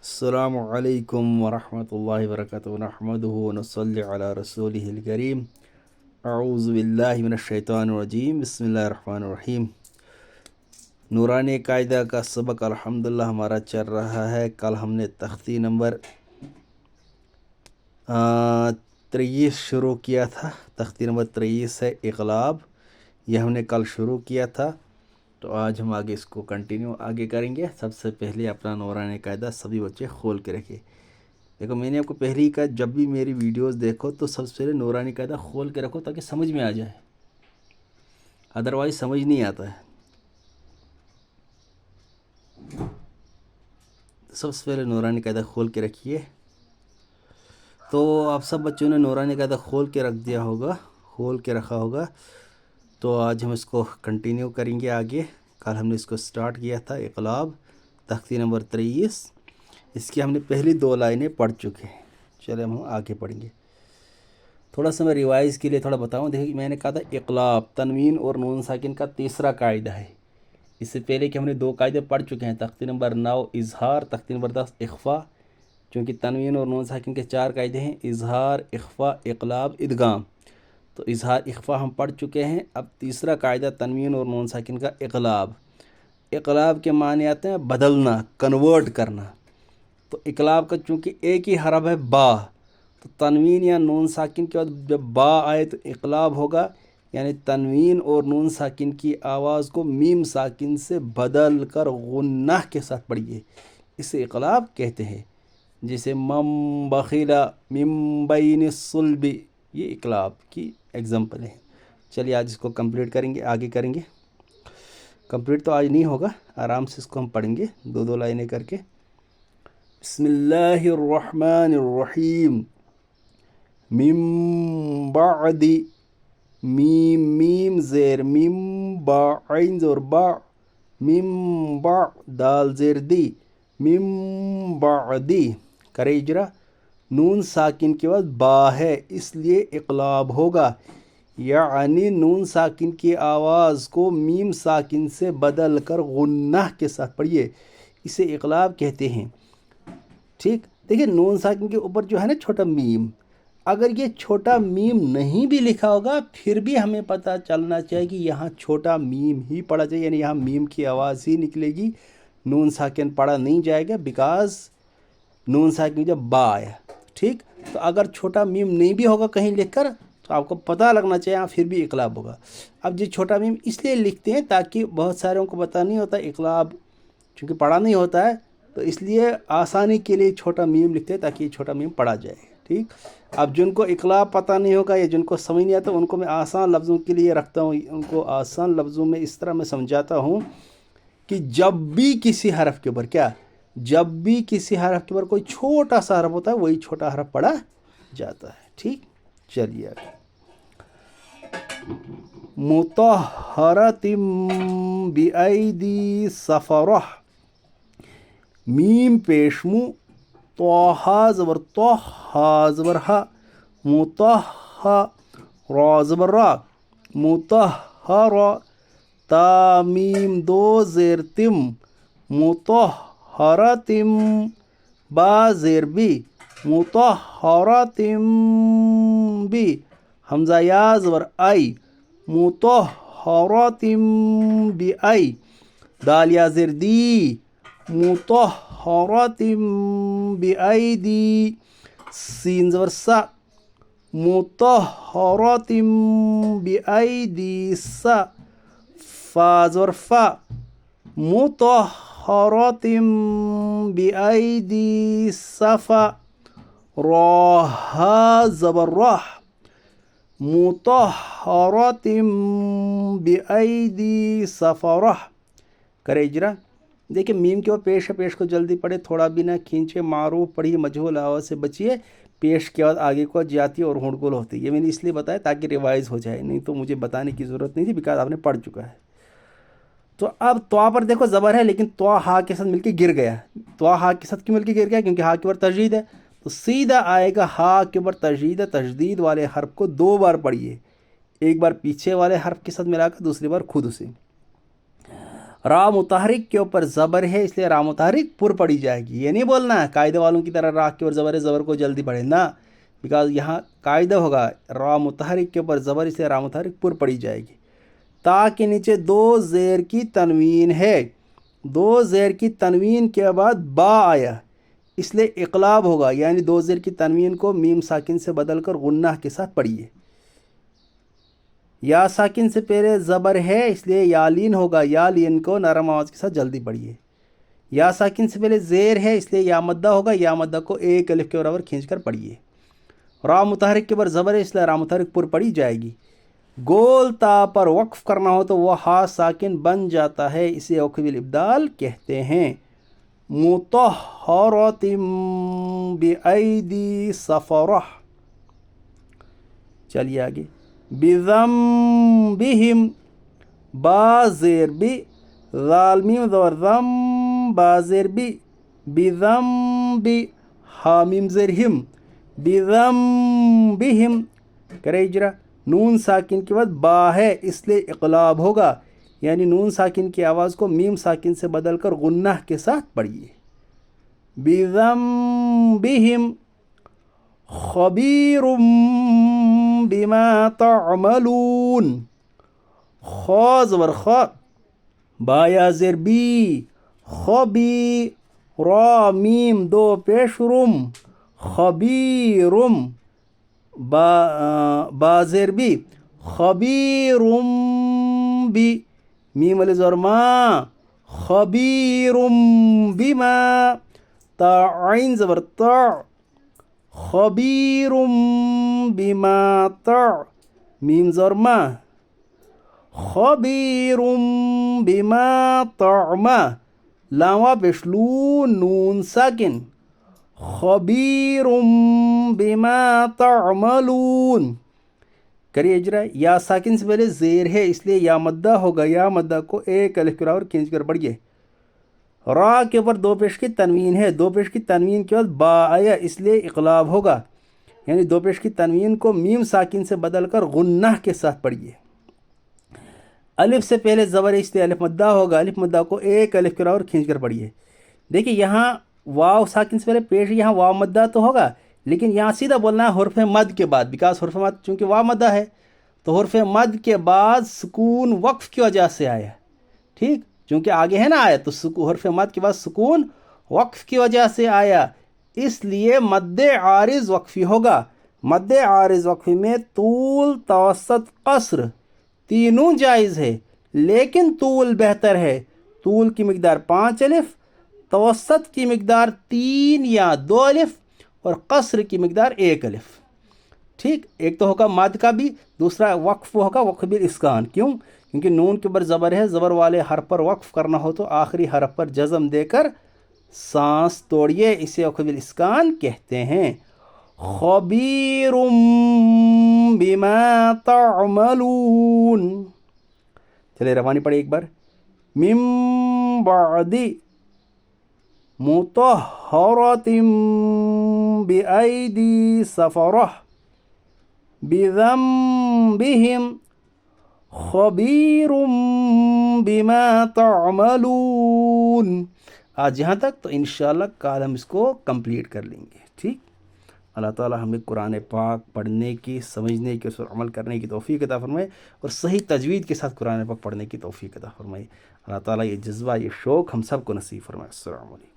السلام علیکم ورحمۃ اللہ وبرکاتہ نحمدہ ونصلی علی رسولہ الکریم اعوذ باللہ من الشیطان الرجیم بسم اللہ الرحمن الرحیم۔ نورانی قاعدہ کا سبق الحمدللہ ہمارا چل رہا ہے۔ کل ہم نے تختی نمبر 23 شروع کیا تھا۔ تختی نمبر 23 ہے اقلاب، یہ ہم نے کل شروع کیا تھا، تو آج ہم آگے اس کو کنٹینیو آگے کریں گے۔ سب سے پہلے اپنا نورانی قاعدہ سبھی بچے کھول کے رکھے۔ دیکھو میں نے آپ کو پہلے ہی کہا جب بھی میری ویڈیوز دیکھو تو سب سے پہلے نورانی قاعدہ کھول کے رکھو تاکہ سمجھ میں آ جائے، ادروائز سمجھ نہیں آتا ہے۔ سب سے پہلے نورانی قاعدہ کھول کے رکھیے۔ تو آپ سب بچوں نے نورانی قاعدہ کھول کے رکھ دیا ہوگا، کھول کے رکھا ہوگا، تو آج ہم اس کو کنٹینیو کریں گے آگے۔ کل ہم نے اس کو سٹارٹ کیا تھا اقلاب، تختی نمبر 23، اس کی ہم نے پہلی 2 لائنیں پڑھ چکے ہیں۔ چلے ہم آگے پڑھیں گے۔ تھوڑا سا میں ریوائز کے لیے تھوڑا بتاؤں۔ دیکھیں میں نے کہا تھا اقلاب تنوین اور نون ساکن کا تیسرا قاعدہ ہے۔ اس سے پہلے کہ ہم نے 2 قاعدے پڑھ چکے ہیں، تختی نمبر 9 اظہار، تختی نمبر 10 اخفا، چونکہ تنوین اور نون ساکن کے 4 قاعدے ہیں، اظہار، اخفا، اقلاب، ادغام۔ تو اظہار اخفا ہم پڑھ چکے ہیں۔ اب تیسرا قاعدہ تنوین اور نون ساکن کا اقلاب۔ اقلاب کے معنی آتے ہیں بدلنا، کنورٹ کرنا۔ تو اقلاب کا چونکہ ایک ہی حرف ہے با، تو تنوین یا نون ساکن کے بعد جب با آئے تو اقلاب ہوگا، یعنی تنوین اور نون ساکن کی آواز کو میم ساکن سے بدل کر غنہ کے ساتھ پڑھیے، اسے اقلاب کہتے ہیں۔ جیسے مم بخیلا من بین الصلب، یہ اقلاب کی ایگزامپل ہے۔ چلیے آج اس کو کمپلیٹ کریں گے، آگے کریں گے۔ کمپلیٹ تو آج نہیں ہوگا، آرام سے اس کو ہم پڑھیں گے 2 لائنیں کر کے۔ بسم اللہ الرحمن الرحیم۔ من بعد، میم زیر میم، با عین زور با، من با دال زیر دی، من بعدی کرے اجرا۔ نون ساکن کے بعد با ہے اس لیے اقلاب ہوگا، یعنی نون ساکن کی آواز کو میم ساکن سے بدل کر غنہ کے ساتھ پڑھیے، اسے اقلاب کہتے ہیں۔ ٹھیک، دیکھیں نون ساکن کے اوپر جو ہے نا چھوٹا میم، اگر یہ چھوٹا میم نہیں بھی لکھا ہوگا پھر بھی ہمیں پتہ چلنا چاہیے کہ یہاں چھوٹا میم ہی پڑھا جائے، یعنی یہاں میم کی آواز ہی نکلے گی، نون ساکن پڑھا نہیں جائے گا، بیکاز نون ساکن جب با آیا۔ ٹھیک، تو اگر چھوٹا میم نہیں بھی ہوگا کہیں لکھ کر تو آپ کو پتہ لگنا چاہیے ہاں پھر بھی اقلاب ہوگا۔ اب یہ چھوٹا میم اس لیے لکھتے ہیں تاکہ بہت ساروں کو پتہ نہیں ہوتا اقلاب، چونکہ پڑھا نہیں ہوتا ہے تو اس لیے آسانی کے لیے چھوٹا میم لکھتے ہیں تاکہ یہ چھوٹا میم پڑھا جائے۔ ٹھیک، اب جن کو اقلاب پتہ نہیں ہوگا یا جن کو سمجھ نہیں آتا ان کو میں آسان لفظوں کے لیے رکھتا ہوں، ان کو آسان لفظوں میں اس طرح میں سمجھاتا ہوں کہ جب بھی کسی حرف کے اوپر جب بھی کسی حرف کے اوپر کوئی چھوٹا سا حرف ہوتا ہے وہی چھوٹا حرف پڑھا جاتا ہے۔ ٹھیک، چلیے آگے۔ مطہرۃ بأیدی سفرہ، میم پیشمو، طہ زبر طہ زبر ہا، مطہ را زبر را، مطہرہ، تا میم 2 زیر تم، مطہرتم، با زیر بی، مطہرتم بی، حمزہ یا زبر آئی، مطہرتم بی آئی، دال یا زیر دی، مطہرتم بی ایدی، سین زبر سا، مطہرتم بی ایدی سا، فا زبر فا، مطہرتم بی ایدی صفا، را ہا زبر راہ، مطہرتم بی ایدی صفرہ کرے اجرا۔ دیکھیں میم کے وہ پیش ہے، پیش کو جلدی پڑھے، تھوڑا بھی نہ کھینچے، معروف پڑھیے، مجہول آواز سے بچیے، پیش کے بعد آگے کو جاتی اور ہونٹ گول ہوتی ہے۔ یہ میں نے اس لیے بتایا تاکہ ریوائز ہو جائے، نہیں تو مجھے بتانے کی ضرورت نہیں تھی بیکاز آپ نے پڑھ چکا ہے۔ تو اب تو پر دیکھو زبر ہے لیکن تو ہا کے ساتھ مل کے گر گیا، تو ہا کے ساتھ کیوں مل کے گر گیا؟ کیونکہ ہا کے اوپر تشدید ہے، تو سیدھا آئے گا ہا کے اوپر تشدید ہے، تشدید والے حرف کو 2 بار پڑھیے، ایک بار پیچھے والے حرف کے ساتھ ملا کر، دوسری بار خود اسے۔ را متحرک کے اوپر زبر ہے اس لیے را متحرک پر پڑھی جائے گی. یہ نہیں بولنا ہے قاعدے والوں کی طرح را کے اوپر زبر ہے زبر کو جلدی پڑھے نا، بیکاز یہاں قاعدہ ہوگا را متحرک کے اوپر زبر اس لیے را متحرک پر پڑھی جائے گی. تا کے نیچے دو زیر کی تنوین ہے، دو زیر کی تنوین کے بعد با آیا اس لیے اقلاب ہوگا، یعنی دو زیر کی تنوین کو میم ساکن سے بدل کر غنہ کے ساتھ پڑھیے. یا ساکن سے پہلے زبر ہے اس لیے یا لین ہوگا، یا لین کو نرم آواز کے ساتھ جلدی پڑھیے. یا ساکن سے پہلے زیر ہے اس لیے یا مدہ ہوگا، یا مدہ کو ایک الف کے برابر کھینچ کر پڑھیے. را متحرک کے اوپر زبر ہے اس لیے را متحرک پر پڑھی جائے گی. گول تا پر وقف کرنا ہو تو وہ ہا ساکن بن جاتا ہے، اسے وقف الابدال کہتے ہیں. مطہرۃ بأیدی سفرہ. چلیے آگے. بذنبہم با زیر بی، ذال میم زبر ذم، با زیر بی، بذنبی، ہا میم زیر ہم، بذنبہم. کرے اجرا. نون ساکن کے بعد با ہے اس لیے اقلاب ہوگا، یعنی نون ساکن کی آواز کو میم ساکن سے بدل کر غنہ کے ساتھ پڑھیے. بذنبہم خبیر بما تعملون. خا زبر خا، با یا زیر بی، خبی، را میم دو پیش رم، خبیرم، با زیر بی، خبیرم بی، میم علی زبر ما، خبیرم بما. تا عین زبر تا، خبیرم بما تا، میم زبر ما، خبیرم بما تعما. لام پیش لو نون ساکن، خبیرم بما تعملون. کریے اجرا. یا ساکن سے پہلے زیر ہے اس لیے یا مدہ ہوگا، یا مدہ کو ایک الف کے برابر کھینچ کر پڑھیے. را کے اوپر دو پیش کی تنوین ہے، دو پیش کی تنوین کے بعد با آیا اس لیے اقلاب ہوگا، یعنی دو پیش کی تنوین کو میم ساکن سے بدل کر غنہ کے ساتھ پڑھیے. الف سے پہلے زبر ہے اس لیے الف مدہ ہوگا، الف مدہ کو ایک الف کے برابر کھینچ کر پڑھیے. دیکھیے یہاں واو ساکن سے پہلے پیش یہاں واو مدہ تو ہوگا، لیکن یہاں سیدھا بولنا ہے حرف مد کے بعد، بیکاز حرف مد چونکہ واو مدہ ہے تو حرف مد کے بعد سکون وقف کی وجہ سے آیا. ٹھیک، چونکہ آگے ہے نا آیا تو حرف مد کے بعد سکون وقف کی وجہ سے آیا، اس لیے مد عارض وقفی ہوگا. مد عارض وقفی میں طول، توسط، قصر تینوں جائز ہے، لیکن طول بہتر ہے. طول کی مقدار 5 الف، توسط کی مقدار 3 یا 2 الف، اور قصر کی مقدار 1 الف. ٹھیک، ایک تو ہوگا مد کا بھی، دوسرا وقف ہوگا وقف بالاسکان. کیوں؟ کیونکہ نون کے اوپر زبر ہے، زبر والے حرف پر وقف کرنا ہو تو آخری حرف پر جزم دے کر سانس توڑیے، اسے وقف بالاسکان کہتے ہیں. خبیر بما تعملون. چلے روانی پڑھے ایک بار. من بعد مطہرۃ بأیدی سفرہ بذنبہم خبیر بما تعملون. آج یہاں تک، تو انشاءاللہ کل ہم اس کو کمپلیٹ کر لیں گے. ٹھیک، اللہ تعالی ہمیں قرآن پاک پڑھنے کی، سمجھنے کی، اس پر عمل کرنے کی توفیق عطا فرمائے، اور صحیح تجوید کے ساتھ قرآن پاک پڑھنے کی توفیق عطا فرمائے. اللہ تعالی یہ جذبہ، یہ شوق ہم سب کو نصیب فرمائے. السلام علیکم.